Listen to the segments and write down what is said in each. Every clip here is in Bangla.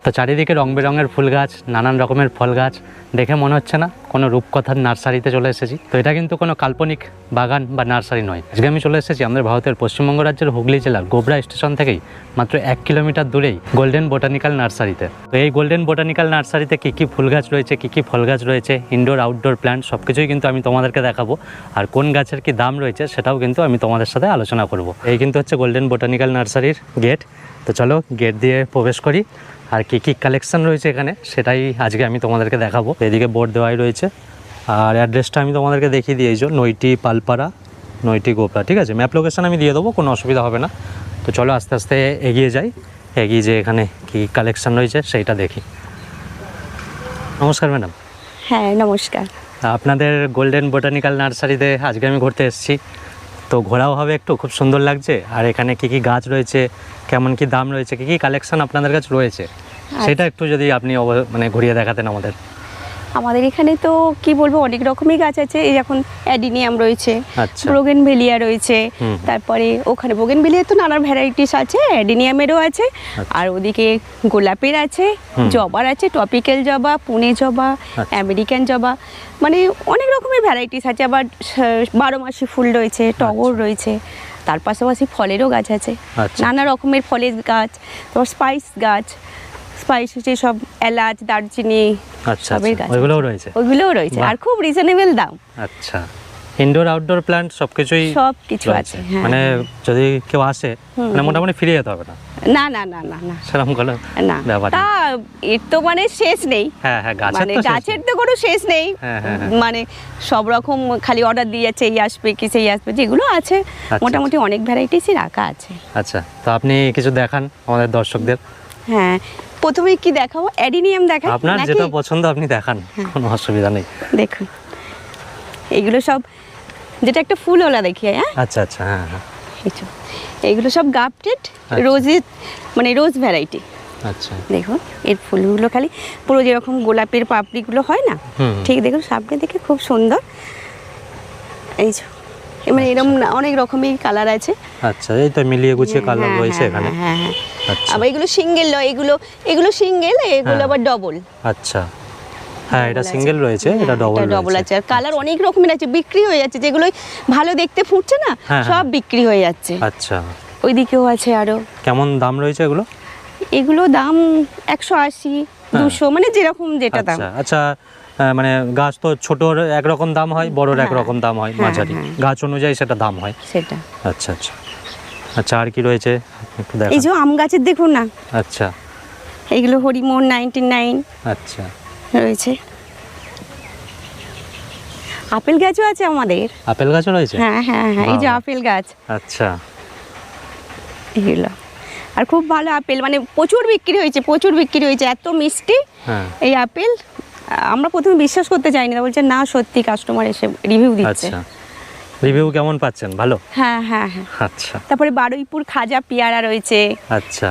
তো চারিদিকে রং বেরঙের ফুল গাছ, নানান রকমের ফল গাছ, দেখে মনে হচ্ছে না কোনো রূপকথার নার্সারিতে চলে এসেছি। তো এটা কিন্তু কোনো কাল্পনিক বাগান বা নার্সারি নয়। আজকে আমি চলে এসেছি আমাদের ভারতের পশ্চিমবঙ্গ রাজ্যের হুগলি জেলার গোবরা স্টেশন থেকেই মাত্র 1 কিলোমিটার দূরেই গোল্ডেন বোটানিক্যাল নার্সারিতে। তো এই গোল্ডেন বোটানিক্যাল নার্সারিতে কী কী ফুল গাছ রয়েছে, কী কী ফল গাছ রয়েছে, ইনডোর আউটডোর প্ল্যান্ট সব কিছুই কিন্তু আমি তোমাদেরকে দেখাবো। আর কোন গাছের কি দাম রয়েছে সেটাও কিন্তু আমি তোমাদের সাথে আলোচনা করব। এই কিন্তু হচ্ছে গোল্ডেন বোটানিক্যাল নার্সারির গেট। তো চলো গেট দিয়ে প্রবেশ করি, আর কী কী কালেকশন রয়েছে এখানে সেটাই আজকে আমি তোমাদেরকে দেখাবো। এদিকে বোর্ড দেওয়াই রয়েছে, আর অ্যাড্রেসটা আমি তোমাদেরকে দেখিয়ে দিয়েছি, নৈটি পালপাড়া, নৈটি গোবরা। ঠিক আছে, ম্যাপ লোকেশন আমি দিয়ে দেবো, কোনো অসুবিধা হবে না। তো চলো আস্তে আস্তে এগিয়ে যাই, এগিয়ে যে এখানে কী কালেকশন রয়েছে সেইটা দেখি। নমস্কার ম্যাডাম। হ্যাঁ নমস্কার। আপনাদের গোল্ডেন বোটানিক্যাল নার্সারিতে আজকে আমি ঘুরতে এসেছি, তো ঘোরাও হবে একটু, খুব সুন্দর লাগছে। আর এখানে কী কী গাছ রয়েছে, কেমন কি দাম রয়েছে, কী কী কালেকশন আপনাদের কাছে রয়েছে সেটা একটু যদি আপনি মানে ঘুরিয়ে দেখাতেন আমাদের। আমাদের এখানে তো কি বলবো, অনেক রকমই গাছ আছে। এই এখন অ্যাডিনিয়াম রয়েছে, আচ্ছা। বোগেনভেলিয়া রয়েছে, তারপরে ওখানে বোগেনভেলিয়া তো নানা ভ্যারাইটিস আছে, অ্যাডিনিয়ামেরও আছে। আর ওদিকে গোলাপের আছে, জবার আছে, টপিক্যাল জবা, পুনে জবা, আমেরিকান জবা, মানে অনেক রকমের ভ্যারাইটিস আছে। আবার 12 মাসি ফুল রয়েছে, টগর রয়েছে, তার পাশাপাশি ফলেরও গাছ আছে, নানা রকমের ফলের গাছ, তারপর স্পাইস গাছ, স্পাইস হচ্ছে সব এলাচ, দারচিনি, সবের গাছ ওইগুলোও রয়েছে। ওইগুলোও রয়েছে, আর খুব রিজনেবল দাম। আচ্ছা, ইনডোর আউটডোর প্ল্যান্ট সব কিছু আছে। মানে যদি কেউ আসে মানে মোটামুটি ফিরে যেতে হবে না? না না না না না, সেরকম কোনো না। ব্যাপার তা এর তো মানে শেষ নেই। হ্যাঁ হ্যাঁ, মানে গাছের তো কোনো শেষ নেই। মানে সব রকম খালি অর্ডার দিয়ে যাচ্ছে, এই আসবে কি সেই আসবে, যেগুলো আছে মোটামুটি অনেক ভ্যারাইটিসই রাখা আছে। আচ্ছা, তো আপনি কিছু দেখান আমাদের দর্শকদের। হ্যাঁ, প্রথমে কি দেখাবো? অ্যাডিনিয়াম দেখাই, আপনার যেটা পছন্দ আপনি দেখান, কোনো অসুবিধা নেই। দেখুন এগুলো সব, যেটা একটা ফুলওয়ালা দেখি। হ্যাঁ আচ্ছা আচ্ছা, হ্যাঁ হ্যাঁ, এইগুলো সব গাফটেড রোজের, মানে রোজ ভ্যারাইটি। আচ্ছা, দেখুন এর ফুলগুলো খালি পুরো যেরকম গোলাপের পাপড়িগুলো হয় না, ঠিক দেখুন সামনে দেখে খুব সুন্দর। এই যে মানে এরকম অনেক রকমের কালার আছে। আচ্ছা, এই তো মিলিয়ে গুছিয়ে কালার রয়েছে এখানে। হ্যাঁ হ্যাঁ, আচ্ছা, আবার এগুলো সিঙ্গেল নয়, এগুলো সিঙ্গেল, এগুলো আবার ডবল। আচ্ছা, হ্যাঁ এটা সিঙ্গেল রয়েছে, এটা ডবল আছে। আর কালার অনেক রকমের আছে, বিক্রি হয়ে যাচ্ছে, যেগুলো ভালো দেখতে ফুটছে না সব বিক্রি হয়ে যাচ্ছে। আচ্ছা, ওইদিকেও আছে আরো। কেমন দাম রয়েছে এগুলো? এগুলো দাম 180, 200, মানে যেরকম যেটা দাম। আচ্ছা, মানে গাছ তো ছোটর একরকম দাম হয়, বড়র একরকম দাম হয়, মাঝারি গাছ অনুযায়ী সেটা দাম হয় সেটা। আচ্ছা আচ্ছা আচ্ছা, আর কি রয়েছে একটু দেখান। এই যে আম গাছের দেখুন না। আচ্ছা, এইগুলো হরিমোহন 99 আচ্ছা রয়েছে। আপেল গাছও আছে আমাদের। আপেল গাছও রয়েছে? হ্যাঁ হ্যাঁ হ্যাঁ, এই যে আপেল গাছ। আচ্ছা, এগুলো আর খুব ভালো আপেল, মানে প্রচুর বিক্রি হয়েছে, এত মিষ্টি এই আপেল। আমরা প্রথমে বিশ্বাস করতে চাইনি, বলছে না সত্যি, কাস্টমার এসে রিভিউ দিচ্ছে। আচ্ছা, রিভিউ কেমন পাচ্ছেন? ভালো? হ্যাঁ হ্যাঁ হ্যাঁ। আচ্ছা, তারপরে বারুইপুর খাজা পেয়ারা রয়েছে। আচ্ছা,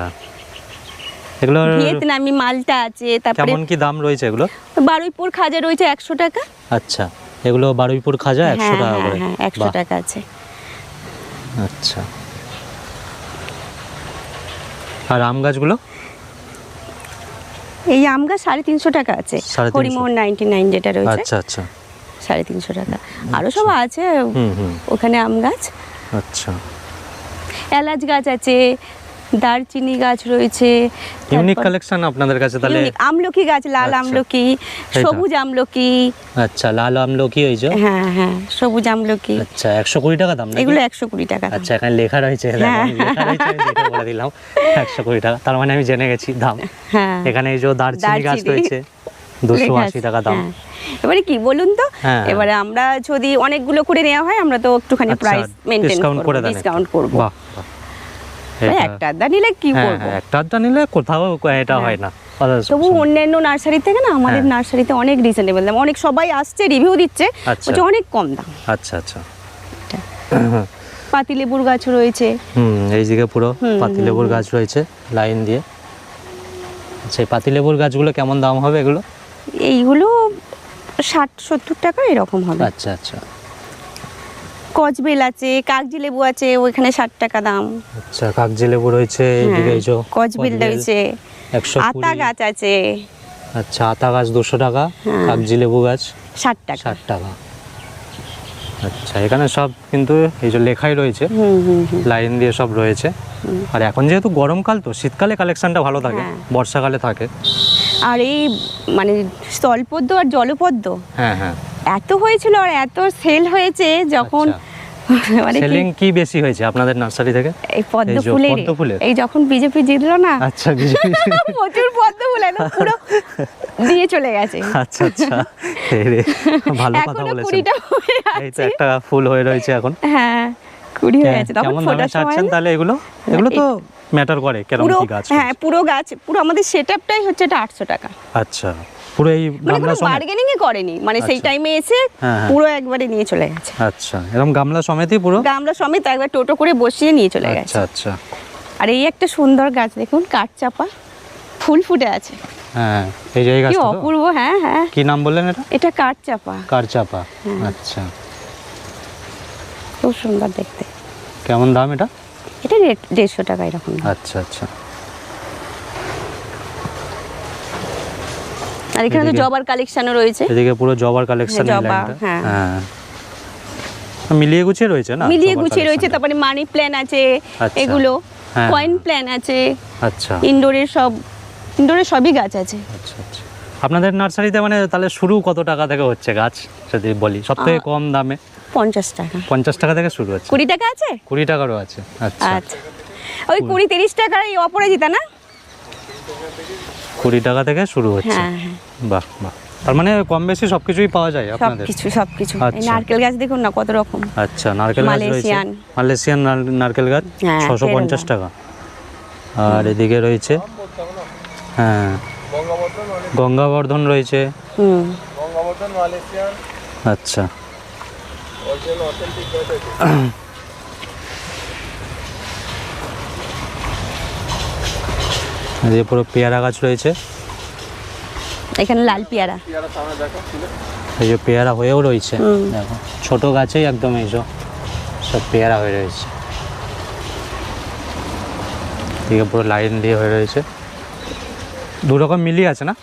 এগুলো ভিয়েতনামি মালটা আছে। তারপরে কেমন কি দাম রয়েছে এগুলো? বারুইপুর খাজা রয়েছে 100 টাকা। আচ্ছা, এগুলো বারুইপুর খাজা 100 টাকা করে? হ্যাঁ 100 টাকা আছে। আচ্ছা, আর আম গাছগুলো? এই আম গাছ 350 টাকা আছে, হরিমোহন 99 যেটা রয়েছে। আচ্ছা আচ্ছা, 350 টাকা। আরো সব আছে ওখানে আম গাছ। আচ্ছা, এলাচ গাছ আছে, দারচিনি গাছ রয়েছে। ইউনিক কালেকশন আপনাদের কাছে তাহলে। আমলকি গাছ, লাল আমলকি, সবুজ আমলকি। আচ্ছা, লাল আমলকি ওই যে। হ্যাঁ হ্যাঁ, সবুজ আমলকি। আচ্ছা, 120 টাকা দাম নাকি? এগুলো 120 টাকা। আচ্ছা, এখানে লেখা রয়েছে, লেখা রয়েছে, আমি দেখে বলে দিলাম 120 টাকা, তার মানে আমি জেনে গেছি দাম। হ্যাঁ, এখানে এই যে দারচিনি গাছ রয়েছে 280 টাকা দাম। এবারে কি বলুন তো, এবারে আমরা যদি অনেকগুলো করে নেওয়া হয়, আমরা তো একটুখানি প্রাইস মেইনটেইন করব, ডিসকাউন্ট করব। বাহ, একটা আধা নিলে কি করব? একটা আধা নিলে কোথাও এটা হয় না। তবু অন্যান্য নার্সারি থেকে না আমাদের নার্সারিতে অনেক রিজনেবল দাম, অনেক সবাই আসছে রিভিউ দিচ্ছে, বলছে অনেক কম দাম। আচ্ছা আচ্ছা, পাতিলেবুর গাছ রয়েছে। এই দিকে পুরো পাতিলেবুর গাছ রয়েছে লাইন দিয়ে। আচ্ছা, এই পাতিলেবুর গাছগুলো কেমন দাম হবে এগুলো? এইগুলো 60-70 টাকা এরকম হবে। আচ্ছা আচ্ছা, কচবেল আছে, কাগজি লেবু আছে, ওইখানে 60 টাকা দাম। আচ্ছা, কাগজি লেবু রয়েছে, এইদিকে এই যে কচবেল রয়েছে, 120 আতা গাছ আছে আচ্ছা, আতা গাছ 200 টাকা, হ্যাঁ। কাগজি লেবু গাছ 60 টাকা। 60 টাকা। আচ্ছা, এখানে সব কিন্তু এই যে লেখাই রয়েছে, লাইন দিয়ে সব রয়েছে। আর এখন যেহেতু গরমকাল, তো শীতকালে কালেকশনটা ভালো থাকে, হ্যাঁ। বর্ষাকালে থাকে। আর এই মানে স্থলপদ্ম আর জলপদ্ম হ্যাঁ হ্যাঁ। এত হয়েছিল আর এত সেল হয়েছে যখন মানে কি, সেলিং কি বেশি হয়েছে আপনাদের নার্সারি থেকে? এই পদ্ম এই যে ফুলের পদ্ম ফুলের? এই যখন বিজেপি জিতলো না, আচ্ছা, বিজেপি। প্রচুর পদ্ম ফুল একদম পুরো দিয়ে চলে গেছে। আচ্ছা আচ্ছা, এই রে, ভালো কথা এখনো বলেছেন। 20টা হয়ে এই তো আছে। একটা ফুল হয়ে রয়েছে এখন। হ্যাঁ 20 হয়ে গেছে, তখন কেমন দামে ফোটার সময় ছাড়ছেন তাহলে এগুলো? এগুলো তো ম্যাটার করে কেরকম পুরো, কি গাছ। হ্যাঁ পুরো গাছ, পুরো আমাদের সেটআপটাই হচ্ছে এটা 800 টাকা। আচ্ছা, পুরো এই মানে গামলা কোনো সমেত? বার্গেনিং করেনি, মানে সেই আচ্ছা। টাইমে এসে হ্যাঁ, হ্যাঁ। পুরো একবারে নিয়ে চলে গেছে। আচ্ছা, এরকম গামলা সমেতই পুরো? আমরা সমেত একবার টোটো করে বসিয়ে নিয়ে চলে গেছে। আচ্ছা আচ্ছা। আর এই একটা সুন্দর গাছ দেখুন, কাঠচাপা ফুল ফুটে আছে, হ্যাঁ, এই যে এই কি গাছটা তো? অপূর্ব। হ্যাঁ হ্যাঁ, কি নাম বললেন এটা? এটা কাঠচাপা, কারচাপা। আচ্ছা, খুব সুন্দর দেখতে। কেমন দাম এটা? এটা রেট 150 টাকা এরকম। আচ্ছা আচ্ছা। আর এখানে তো এদিকে- জবার কালেকশনও রয়েছে, এদিকে পুরো জবার কালেকশন। জবা, হ্যাঁ। হ্যাঁ, মিলিয়ে গুছিয়ে রয়েছে না? মিলিয়ে জবার গুছিয়ে রয়েছে। collectionটা? তারপরে মানি প্ল্যান আছে, আচ্ছা। এগুলো হ্যাঁ। কয়েন প্ল্যান আছে, আচ্ছা ইনডোরের সবই গাছ আছে। আচ্ছা আচ্ছা। আপনাদের নার্সারিতে মানে তাহলে শুরু কত টাকা থেকে হচ্ছে গাছ, যদি বলি সব থেকে কম দামে? 50 টাকা, 50 টাকা থেকে শুরু হচ্ছে? 20 টাকা আছে। 20 টাকারও আছে? আচ্ছা, আচ্ছা, ওই 20-30 টাকার এই অপরাজিতা না? 20 টাকা থেকে শুরু হচ্ছে। হ্যাঁ হ্যাঁ, বাহ বাহ, তার মানে কম বেশি সবকিছুই পাওয়া যায় আপনাদের? সবকিছু। এই আচ্ছা। নারকেল গাছ দেখুন না কত রকম। আচ্ছা, নারকেল গাছ রয়েছে, মালয়েশিয়ান। মালয়েশিয়ান নারকেল গাছ হ্যাঁ, 650 টাকা। আর এদিকে রয়েছে, হ্যাঁ, গঙ্গাবর্ধন রয়েছে। হুম, আচ্ছা, এদিকে পুরো পেয়ারা গাছ রয়েছে। এখানে লাল পেয়ারা। এই যে পেয়ারা হয়েও রয়েছে, হুম। দেখো ছোট গাছেই একদম এই সব পেয়ারা হয়ে রয়েছে। এদিকে পুরো লাইন দিয়ে হয়ে রয়েছে। 2 রকম মিলিয়ে আছে না?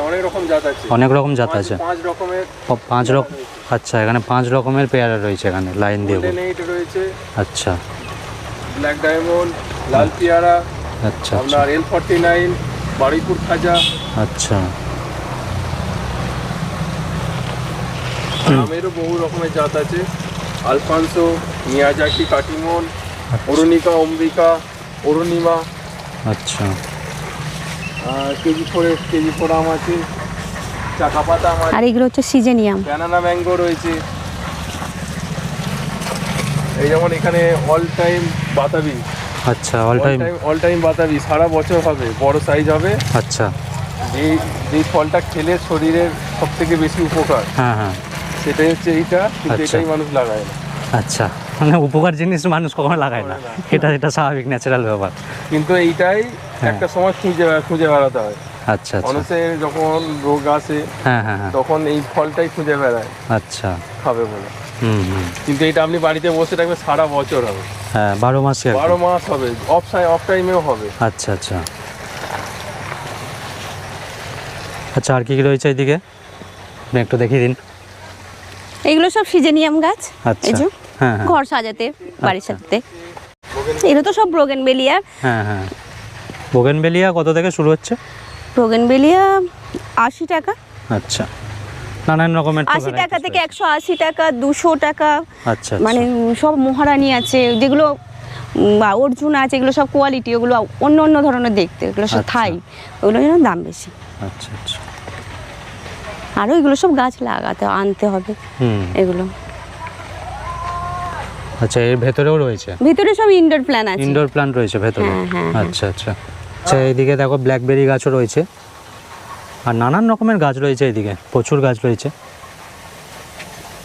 অনেক রকম জাত আছে, অনেক রকম জাত আছে। 5 রকমের 5 রকম। আচ্ছা, এখানে 5 রকমের পেয়ারা রয়েছে এখানে লাইন দিয়ে। গোল্ডেন এইট রয়েছে, আচ্ছা ব্ল্যাক ডায়মন্ড, লাল পেয়ারা, আচ্ছা আচ্ছা আপনার L49, বারুইপুর খাজা, আচ্ছা। আমেরও বহু রকমের জাত আছে, আলফানসো, মিয়াজাকি, কাটিমন, অরুণিকা, অম্বিকা, অরুণিমা, আচ্ছা কেজি ফোর আম আছে, চাকাপাতা আম আছে, আর এগুলো হচ্ছে সিজেনিয়াম। ব্যানানা ম্যাঙ্গো রয়েছে। এই যেমন এখানে অল টাইম বাতাবি, আচ্ছা, অল টাইম। বাতাবি সারা বছর হবে, বড় সাইজ হবে। আচ্ছা, যেই ফলটা খেলে শরীরের সব থেকে বেশি উপকার, হ্যাঁ হ্যাঁ। সেটাই হচ্ছে এইটা, কিন্তু আচ্ছা। এটাই মানুষ লাগায় না। আচ্ছা, মানে উপকার জিনিস মানুষ কখনো লাগায় না, এটা স্বাভাবিক ন্যাচারাল ব্যাপার। কিন্তু এইটাই একটা সময় খুঁজে বেড়াতে হয়। আচ্ছা আচ্ছা, মানুষের যখন রোগ আসে হ্যাঁ হ্যাঁ হ্যাঁ। তখন এই ফলটাই খুঁজে বেড়ায় আচ্ছা, খাবে বলে। হুম হুম। কিন্তু এটা আপনি বাড়িতে বসে থাকবে সারা বছর হবে, হ্যাঁ, 12 মাসই আর কি। 12 মাস হবে, অফ টাইমেও হবে। আচ্ছা আচ্ছা আচ্ছা। আর কি কি রয়েছে এইদিকে, আপনি একটু দেখিয়ে দিন। এগুলো সব সিজেনিয়াম গাছ। আচ্ছা, এই যে হ্যাঁ হ্যাঁ ঘর সাজাতে, বাড়ির সাজাতে। এগুলো তো সব ব্রোগেনভেলিয়া। হ্যাঁ হ্যাঁ। বোগেনভেলিয়া কত থেকে শুরু হচ্ছে? ব্রোগেনভেলিয়া 80 টাকা, আচ্ছা, নানান রকমের তো 80 টাকা varieties থেকে রয়েছে। 180 টাকা, 200 টাকা। আচ্ছা মানে সব মহারানী আছে, যেগুলো বা অর্জুন আছে, এগুলো সব কোয়ালিটি, ওগুলো অন্য অন্য ধরনের দেখতে, এগুলো সব আচ্ছা। থাই, ওগুলো যেন দাম বেশি। আচ্ছা আচ্ছা। আরও এগুলো সব গাছ আনতে হবে হুম। এগুলো। আচ্ছা, এর ভেতরেও রয়েছে ভিতরে সব ইনডোর প্ল্যান আছে। ইনডোর প্ল্যান্ট রয়েছে ভেতরে? হ্যাঁ, হ্যাঁ, হ্যাঁ। আচ্ছা আচ্ছা আচ্ছা। এইদিকে দেখো ব্ল্যাকবেরি গাছও রয়েছে, আর নানান রকমের গাছ রয়েছে, এইদিকে প্রচুর গাছ রয়েছে।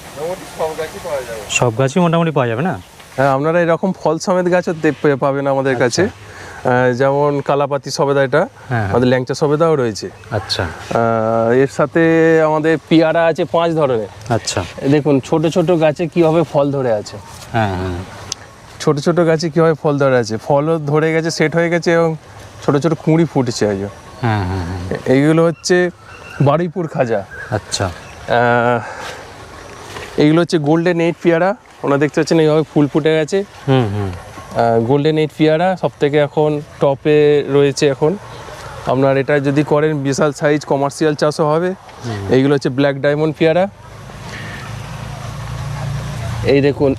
মোটামুটি সব গাছই পাওয়া যাবে। সব গাছই মোটামুটি পাওয়া যাবে না? হ্যাঁ, আপনারা এরকম ফল সমেত গাছও পাবেন আমাদের কাছে। যেমন কালাপাতি সবেদা, এটা হ্যাঁ। আমাদের ল্যাংচা সবেদাও রয়েছে। আচ্ছা এর সাথে আমাদের পেয়ারা আছে 5 ধরনের। আচ্ছা, দেখুন ছোট ছোট গাছে কিভাবে ফল ধরে আছে, হ্যাঁ হ্যাঁ। ছোট ছোট গাছে কিভাবে ফল ধরে আছে, ফলও ধরে গেছে, সেট হয়ে গেছে, এবং ছোট ছোট কুঁড়ি ফুটেছে আজ। হ্যাঁ হ্যাঁ হ্যাঁ। এইগুলো হচ্ছে বারুইপুর খাজা। আচ্ছা এইগুলো হচ্ছে গোল্ডেন 8 পেয়ারা, ওনারা দেখতে পাচ্ছেন এইভাবে ফুল ফুটে গেছে। হুম। গোল্ডেন 8 পেয়ারা সব থেকে এখন টপে রয়েছে এখন। আপনার এটা যদি করেন বিশাল সাইজ কমার্শিয়াল চাষও হবে। এইগুলো হচ্ছে ব্ল্যাক ডায়মন্ড পেয়ারা। এই দেখুন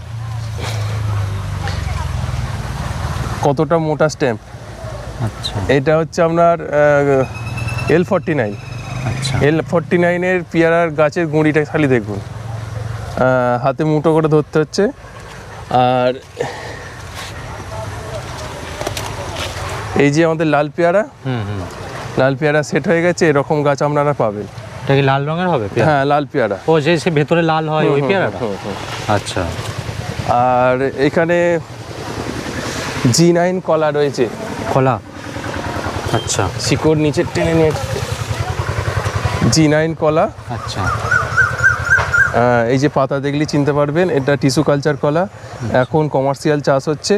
কতটা মোটা স্ট্যাম্প। আচ্ছা এটা হচ্ছে আপনার L49। আচ্ছা L49-এর পেয়ারার গাছের গুঁড়িটা খালি দেখুন, হাতে মুঠো করে ধরতে হচ্ছে। আর এই যে আমাদের লাল পেয়ারা, হুম। লাল পেয়ারা সেট হয়ে গেছে, এরকম গাছ আপনারা পাবেন। এটা কি লাল রঙের হবে পেয়ারা? হ্যাঁ লাল পেয়ারা। ও যে সে ভেতরে লাল হয় ওই পেয়ারাটা? আচ্ছা। আর এখানে G9 কলা রয়েছে। কলা, আচ্ছা শিকড় নিচে টেনে নিয়ে G9 কলা। আচ্ছা এই যে পাতা দেখলে চিনতে পারবেন, এটা টিস্যু কালচার কলা। এখন কমার্শিয়াল চাষ হচ্ছে,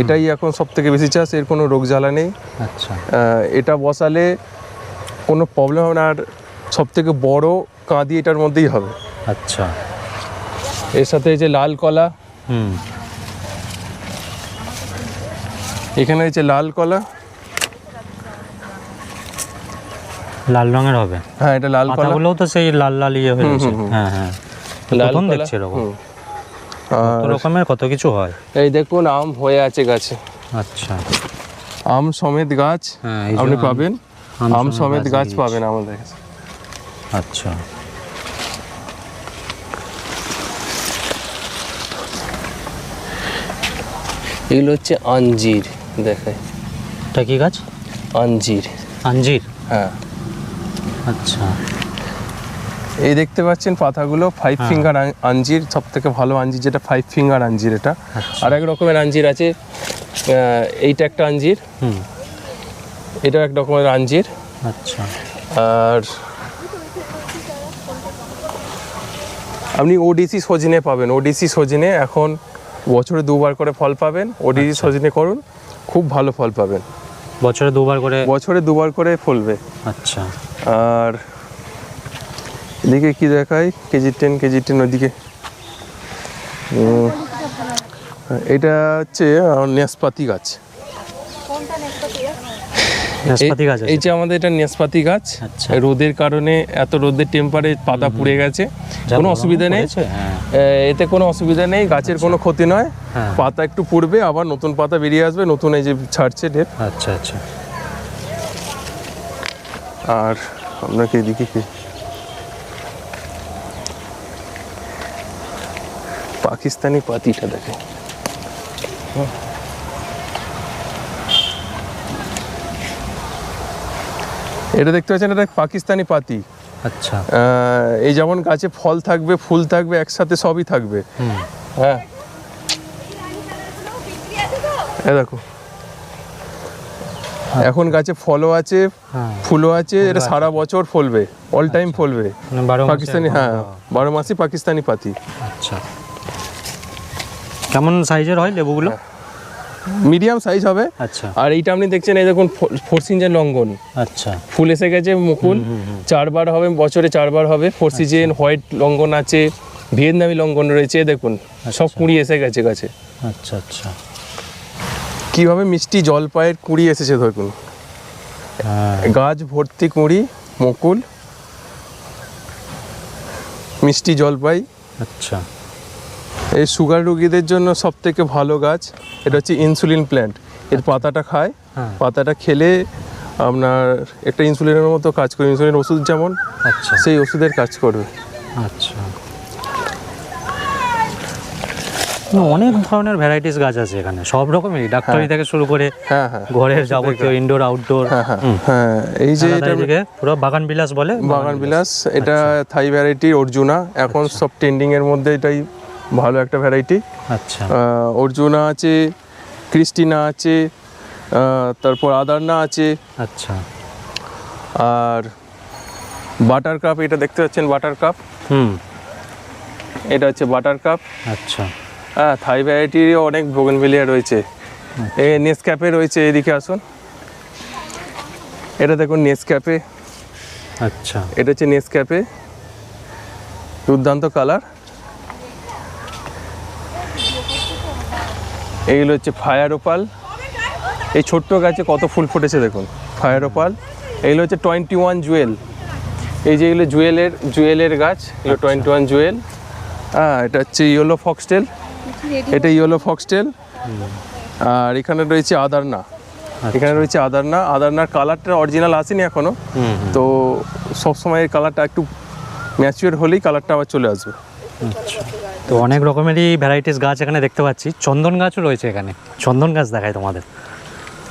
এটাই এখন সব থেকে বেশি চাষ, এর কোনো রোগ জ্বালা নেই। আচ্ছা এটা বসালে কোনো প্রবলেম হবে না। আর সব থেকে বড় কাঁদি এটার মধ্যেই হবে। আচ্ছা। এর সাথে এই যে লাল কলা, হুম। এখানে হচ্ছে লাল কলা। লাল রঙের হবে? হ্যাঁ এটা লাল কলা। পাতাগুলোও তো সেই লাল লাল ইয়ে হয়ে গেছে। হ্যাঁ হ্যাঁ, লাল প্রথম কলা। দেখছি এরকম। আর কত রকমের কত কিছু হয়। এই দেখুন আম হয়ে আছে গাছে, আচ্ছা আম সমেত গাছ হ্যাঁ, এই যে আপনি আম- পাবেন। আম আম সমেত সমেত গাছ গাছ দিয়েছে। পাবেন আমাদের কাছে। আচ্ছা এগুলো হচ্ছে আঞ্জির, দেখায় এটা কি গাছ? আঞ্জির। আঞ্জির, হ্যাঁ আচ্ছা এই দেখতে পাচ্ছেন পাতাগুলো 5 ফিঙ্গার আঞ্জির, সব থেকে ভালো আঞ্জির যেটা 5 ফিঙ্গার আঞ্জির। এটা আর এক রকমের আঞ্জির আছে, এইটা একটা আঞ্জির, এটাও এক রকমের আঞ্জির। আচ্ছা আর আপনি ওডিসি সজনে পাবেন। ওডিসি সজনে এখন বছরে 2বার করে ফল পাবেন। ওডিসি সজনে করুন, খুব ভালো ফল পাবেন। বছরে 2বার করে? বছরে 2বার করে ফলবে। আচ্ছা। আর এদিকে কি দেখায়, কেজি 10 ওইদিকে। এটা হচ্ছে নেসপাতি গাছ। নাশপাতি গাছ আছে? এই যে আমাদের এটা নেসপাতি গাছ। আচ্ছা। রোদের কারণে, এত রোদের টেম্পারে পাতা পুড়ে গেছে, যা কোনো গরম অসুবিধা নেই। পড়েছে, হ্যাঁ। এতে কোনো অসুবিধা নেই, গাছের কোনো ক্ষতি নয়। হ্যাঁ। পাতা একটু পুড়বে, আবার নতুন পাতা বেরিয়ে আসবে, নতুন এই যে ছাড়ছে ঢের। আচ্ছা আচ্ছা। আর আপনাকে এদিকে কি পাকিস্তানি পাতিটা দেখে, এটা দেখতে পাচ্ছেন, এটা পাকিস্তানি পাতি। আচ্ছা এই যেমন গাছে ফল থাকবে, ফুল থাকবে, একসাথে সবই থাকবে। হ্যাঁ এ দেখো, এখন গাছে ফলও আছে, হ্যাঁ। ফুলও আছে, এটা সারা বছর ফলবে, অল টাইম ফলবে। মানে 12 মাসে পাকিস্তানি, একদম? হ্যাঁ 12 মাসই পাকিস্তানি পাতি। আচ্ছা। কেমন সাইজের হয় লেবুগুলো? মিডিয়াম সাইজ হবে। আচ্ছা আর এইটা আপনি দেখছেন, এই দেখুন ফোর সিজন লঙ্ঘন, আচ্ছা ফুল এসে গেছে, মুকুল 4বার হবে, বছরে 4বার হবে। ফোর সিজন হোয়াইট লঙ্ঘন আছে, ভিয়েতনামি লঙ্ঘন রয়েছে, দেখুন সব কুঁড়ি এসে গেছে গাছে। আচ্ছা আচ্ছা। কিভাবে মিষ্টি জলপাইয়ের কুঁড়ি এসেছে দেখুন, হ্যাঁ গাছ ভর্তি কুঁড়ি, মুকুল, মিষ্টি জলপাই। আচ্ছা এই সুগার রোগীদের জন্য সব থেকে ভালো গাছ। এটা হচ্ছে ইনসুলিন প্ল্যান্ট। এর পাতাটা খায়, হ্যাঁ। পাতাটা খেলে আপনার একটা ইনসুলিনের মতো কাজ করে, ইনসুলিন ওষুধ যেমন, আচ্ছা সেই ওষুধের কাজ করবে। আচ্ছা। অনেক ধরনের ভ্যারাইটিস গাছ আছে এখানে, সব রকমেরই, ডাক্তারি থেকে শুরু করে হ্যাঁ হ্যাঁ ঘরের যাবতীয় ইনডোর আউটডোর। হ্যাঁ এই যে এটা পুরো বাগান বিলাস বলে। বাগান বিলাস, এটা থাই ভ্যারাইটি অর্জুনা, এখন সব ট্রেন্ডিং এর মধ্যে এটাই ভালো একটা ভ্যারাইটি। আচ্ছা অর্জুনা আছে, ক্রিস্টিনা আছে, তারপর আদারনা আছে। আচ্ছা। আর বাটার কাপ, এটা দেখতে পাচ্ছেন বাটার কাপ, এটা হচ্ছে বাটার কাপ। আচ্ছা হ্যাঁ থাই ভ্যারাইটির অনেক বোগেনভিলিয়া রয়েছে। এই নেসক্যাফে রয়েছে, এদিকে আসুন। এটা দেখুন নেসক্যাফে, আচ্ছা এটা হচ্ছে নেসক্যাফে, দুর্দান্ত কালার। এইগুলো হচ্ছে ফায়ার ওপাল, এই ছোট্ট গাছে কত ফুল ফুটেছে দেখুন, ফায়ার ওপাল। এইগুলো হচ্ছে 21 জুয়েল, এই যে এগুলো জুয়েলের গাছ, এগুলো 21 জুয়েল। হ্যাঁ, এটা হচ্ছে ইয়েলো ফক্সটেল, এটা ইয়েলো ফক্সটেল। আর এখানে রয়েছে আদারনা, এখানে রয়েছে আদারনার কালারটা অরিজিনাল আসেনি এখনো, তো সবসময় এই কালারটা একটু ম্যাচিওর হলেই কালারটা আবার চলে আসবে। আচ্ছা, তো অনেক রকমেরই ভ্যারাইটিস গাছ এখানে দেখতে পাচ্ছি, চন্দন গাছও রয়েছে এখানে। চন্দন গাছ দেখায় তোমাদের,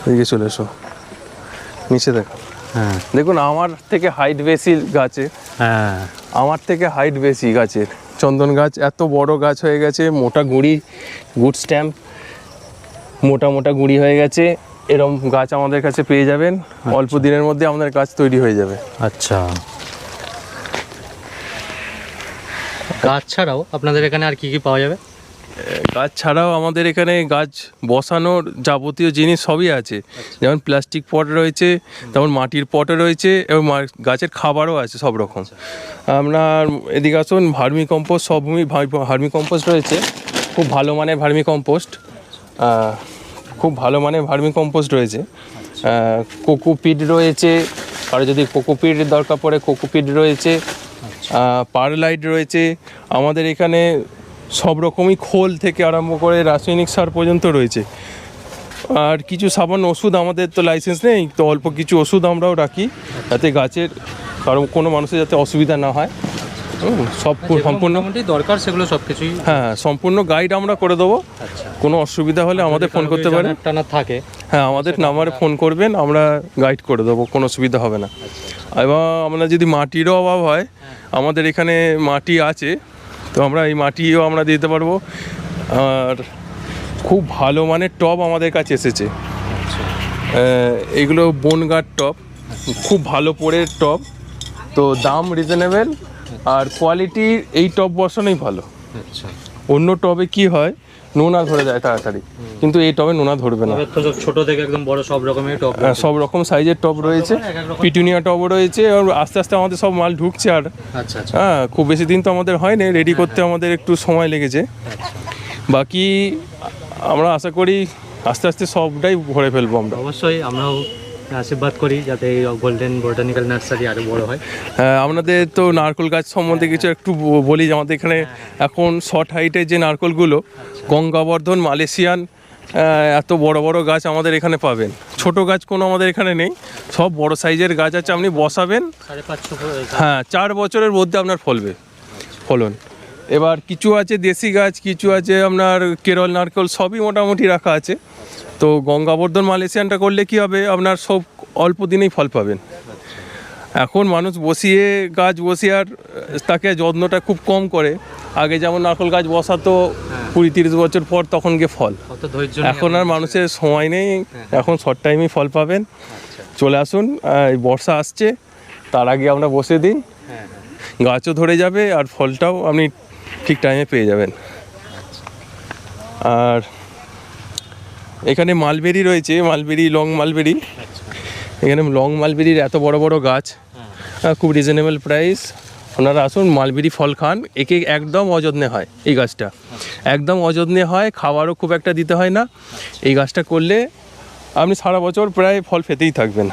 এদিকে চলে এসো, নিচে দেখো। হ্যাঁ দেখুন আমার থেকে হাইট বেশি গাছে, হ্যাঁ আমার থেকে হাইট বেশি গাছের। চন্দন গাছ এত বড় গাছ হয়ে গেছে, মোটা গুঁড়ি, গুড স্ট্যাম্প, মোটা মোটা গুঁড়ি হয়ে গেছে। এরকম গাছ আমাদের কাছে পেয়ে যাবেন, অল্প দিনের মধ্যে আমাদের গাছ তৈরি হয়ে যাবে। আচ্ছা, গাছ ছাড়াও আপনাদের এখানে আর কি কি পাওয়া যাবে? গাছ ছাড়াও আমাদের এখানে গাছ বসানোর যাবতীয় জিনিস সবই আছে, যেমন প্লাস্টিক পট রয়েছে, তেমন মাটির পটও রয়েছে, এবং গাছের খাবারও আছে সব রকম। আপনার এদিকে আসুন, ভার্মি কম্পোস্ট, সবভূমি ভার্মি কম্পোস্ট রয়েছে, খুব ভালো মানের ভার্মি কম্পোস্ট, খুব ভালো মানের ভার্মি কম্পোস্ট রয়েছে। কোকোপিট রয়েছে, আর যদি কোকোপিটের দরকার পড়ে কোকোপিট রয়েছে, পারলাইট রয়েছে। আমাদের এখানে সব রকমই খোল থেকে আরম্ভ করে রাসায়নিক সার পর্যন্ত রয়েছে। আর কিছু সামান্য ওষুধ, আমাদের তো লাইসেন্স নেই, তো অল্প কিছু ওষুধ আমরাও রাখি, যাতে গাছের কারণ কোনো মানুষের যাতে অসুবিধা না হয়। সব সম্পূর্ণ দরকার সেগুলো সব কিছুই, হ্যাঁ, সম্পূর্ণ গাইড আমরা করে দেবো। কোনো অসুবিধা হলে আমাদের ফোন করতে পারেন, টানা থাকে, হ্যাঁ আমাদের নাম্বারে ফোন করবেন, আমরা গাইড করে দেবো, কোনো অসুবিধা হবে না। এবং আমরা যদি মাটিরও অভাব হয়, আমাদের এখানে মাটি আছে, তো আমরা এই মাটিও আমরা দিতে পারবো। আর খুব ভালো মানের টব আমাদের কাছে এসেছে, এগুলো বনগাঁর টব, খুব ভালো পড়ের টব, তো দাম রিজনেবল আর কোয়ালিটি এই টব বসানোই ভালো। আচ্ছা, অন্য টবে কি হয়, নোনা ধরে যায় তাড়াতাড়ি, কিন্তু এই টবে নোনা ধরবে না। ছোট থেকে একদম বড় সব রকমের টব, সব রকম সাইজের টব রয়েছে, পিটুনিয়া টবও রয়েছে, আর আস্তে আস্তে আমাদের সব মাল ঢুকছে। আর আচ্ছা আচ্ছা, হ্যাঁ, খুব বেশি দিন তো আমাদের হয়নি, রেডি করতে আমাদের একটু সময় লেগেছে। বাকি আমরা আশা করি আস্তে আস্তে সবটাই ভরে ফেলবো আমরা। অবশ্যই আমরাও আশীর্বাদ করি যাতে এই গোল্ডেন বোটানিক্যাল নার্সারি আরও বড় হয়। আপনাদের তো নারকেল গাছ সম্বন্ধে কিছু একটু বলি। আমাদের এখানে এখন শর্ট হাইটের যে নারকেলগুলো, গঙ্গাবর্ধন, মালয়েশিয়ান, এত বড় বড় গাছ আমাদের এখানে পাবেন। ছোট গাছ কোনো আমাদের এখানে নেই, সব বড় সাইজের গাছ আছে, আপনি বসাবেন, 550, হ্যাঁ 4 বছরের মধ্যে আপনার ফলন। এবার কিছু আছে দেশি গাছ, কিছু আছে আপনার কেরল নারকেল, সবই মোটামুটি রাখা আছে। তো গঙ্গাবর্ধন, মালয়েশিয়ানটা করলে কি হবে, আপনার সব অল্প দিনেই ফল পাবেন। এখন মানুষ গাছ বসিয়ে আর তাকে যত্নটা খুব কম করে। আগে যেমন নারকেল গাছ বসাতো 20-30 বছর পর, তখন গিয়ে ফল। এখন আর মানুষের সময় নেই, এখন শর্ট টাইমেই ফল পাবেন। চলে আসুন, এই বর্ষা আসছে, তার আগে আমরা বসে দিন, গাছও ধরে যাবে আর ফলটাও আপনি ঠিক টাইমে পেয়ে যাবেন। আর এখানে মালবেরি রয়েছে, লং মালবেরি। এখানে লং মালবেরির এত বড় বড় গাছ, খুব রিজনেবল প্রাইস। আপনারা আসুন, মালবেরি ফল খান। একে একদম অযত্নে হয়, এই গাছটা একদম অযত্নে হয়, খাবারও খুব একটা দিতে হয় না। এই গাছটা করলে আপনি সারা বছর প্রায় ফল পেতেই থাকবেন।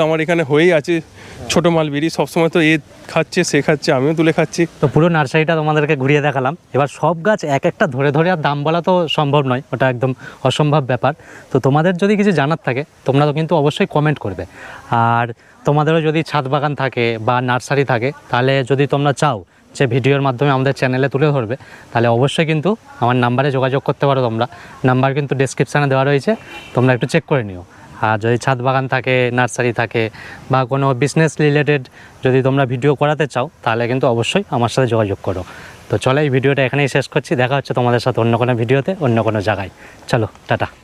আমার এখানে হয়েই আছে ছোটো মালবেরি, সবসময় তো খাচ্ছে, সে খাচ্ছে, আমিও তুলে খাচ্ছি। তো পুরো নার্সারিটা তোমাদেরকে ঘুরিয়ে দেখালাম। এবার সব গাছ এক একটা ধরে আর দাম বলা তো সম্ভব নয়, ওটা একদম অসম্ভব ব্যাপার। তো তোমাদের যদি কিছু জানার থাকে, তোমরা তো কিন্তু অবশ্যই কমেন্ট করবে। আর তোমাদেরও যদি ছাদ বাগান থাকে বা নার্সারি থাকে, তাহলে যদি তোমরা চাও যে ভিডিওর মাধ্যমে আমাদের চ্যানেলে তুলে ধরবে, তাহলে অবশ্যই কিন্তু আমার নাম্বারে যোগাযোগ করতে পারো তোমরা। নাম্বার কিন্তু ডেসক্রিপশানে দেওয়া রয়েছে, তোমরা একটু চেক করে নিও। আর যদি ছাদ বাগান থাকে, নার্সারি থাকে, বা কোনো বিজনেস রিলেটেড যদি তোমরা ভিডিও করাতে চাও, তাহলে কিন্তু অবশ্যই আমার সাথে যোগাযোগ করো। তো চলো, এই ভিডিওটা এখানেই শেষ করছি। দেখা হচ্ছে তোমাদের সাথে অন্য কোনো ভিডিওতে, অন্য কোনো জায়গায়। চলো, টাটা।